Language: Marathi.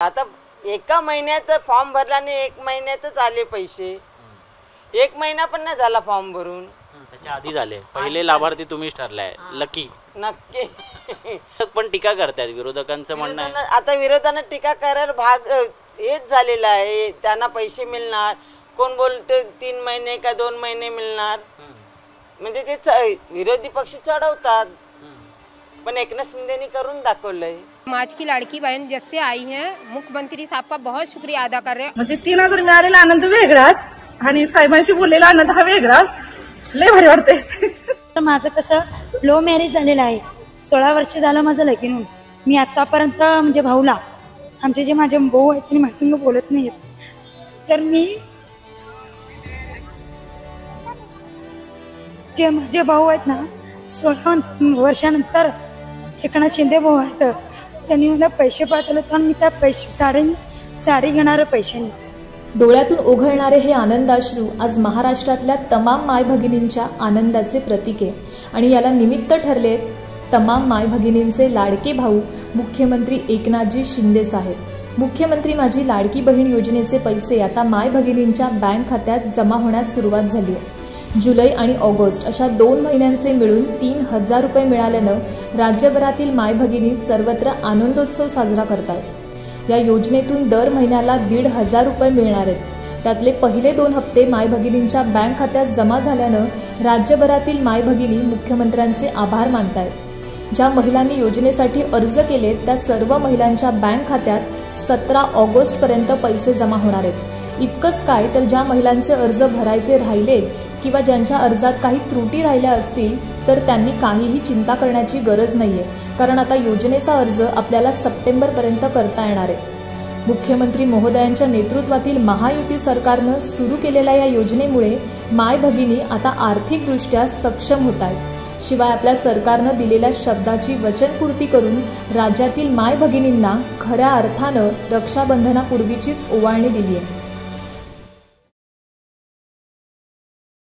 आता एका महिन्यात फॉर्म भरल्याने 1 महिन्यातच आले पैसे। 1 महिना पण नाही झाला फॉर्म भरून, त्याच्या आधी झाले। पहिले लाभार्थी तुम्हीच ठरलाय, लकी। नक्की। पण टीका करतात, विरोधकांचं म्हणणं आहे आता विरोधानं टीका करायला भाग हेच झालेला आहे। त्यांना पैसे मिळणार, कोण बोलते 3 महिने का 2 महिने मिळणार, म्हणजे ते विरोधी पक्ष चढवतात। पण एकनाथ शिंदेनी करून दाखवलंय। समाज की लाडकी बहन जब से आई है, मुख्यमंत्री साहब का बहुत शुक्रिया अदा कर रहे हैं। म्हणजे 3000 मिळालेला आनंद वेगळाच आणि साहेबांशी बोललेला आनंद हा वेगळाच, लय भारी वाटते। माझं कसं लो मॅरेज झालेलं आहे, 16 वर्ष झालं माझं लगीन होऊन। मी आतापर्यंत म्हणजे भाऊला, आमचे जे माझे भाऊ आहेत त्यांनी माझ्या संग बोलत नाहीत, तर मी जे माझे भाऊ आहेत ना 16 वर्षानंतर एकनाथ शिंदे भाऊ आहेत, त्यांनी मला पैसे पाठवले तर मी त्या पैसे साडी घेणारे पैशांनी डोळ्यातून ओघळणारे हे आनंदाश्रू आज महाराष्ट्रातल्या तमाम माय भगिनींच्या आनंदाचे प्रतीक आहे आणि याला निमित्त ठरले तमाम माय भगिनींचे लाडके भाऊ मुख्यमंत्री एकनाथजी शिंदे साहेब। मुख्यमंत्री माझी लाडकी बहीण योजनेचे पैसे आता माय भगिनींच्या बँक खात्यात जमा होण्यास सुरुवात झाली आहे। जुलै आणि ऑगस्ट अशा 2 महिन्यांचे मिळून 3000 रुपये मिळाल्यानं राज्यभरातील माय भगिनी सर्वत्र आनंदोत्सव साजरा करतात। या योजनेतून दर महिन्याला 1500 रुपये मिळणार आहेत। त्यातले पहिले 2 हप्ते माय भगिनींच्या बँक खात्यात जमा झाल्यानं राज्यभरातील माय भगिनी मुख्यमंत्र्यांचे आभार मानतायत। ज्या महिलांनी योजनेसाठी अर्ज केलेत त्या सर्व महिलांच्या बँक खात्यात 17 ऑगस्टपर्यंत पैसे जमा होणार आहेत। इतकंच काय तर ज्या महिलांचे अर्ज भरायचे राहिलेत किंवा ज्यांच्या अर्जात काही त्रुटी राहिल्या असतील तर त्यांनी काहीही चिंता करण्याची गरज नाहीये, कारण आता योजनेचा अर्ज आपल्याला सप्टेंबरपर्यंत करता येणार आहे। मुख्यमंत्री महोदयांच्या नेतृत्वातील महायुती सरकारनं सुरू केलेल्या या योजनेमुळे माय भगिनी आता आर्थिकदृष्ट्या सक्षम होत आहेत। शिवाय आपल्या सरकारनं दिलेल्या शब्दाची वचनपूर्ती करून राज्यातील माय भगिनींना खऱ्या अर्थानं रक्षाबंधनापूर्वीचीच ओवाळणी दिली आहे।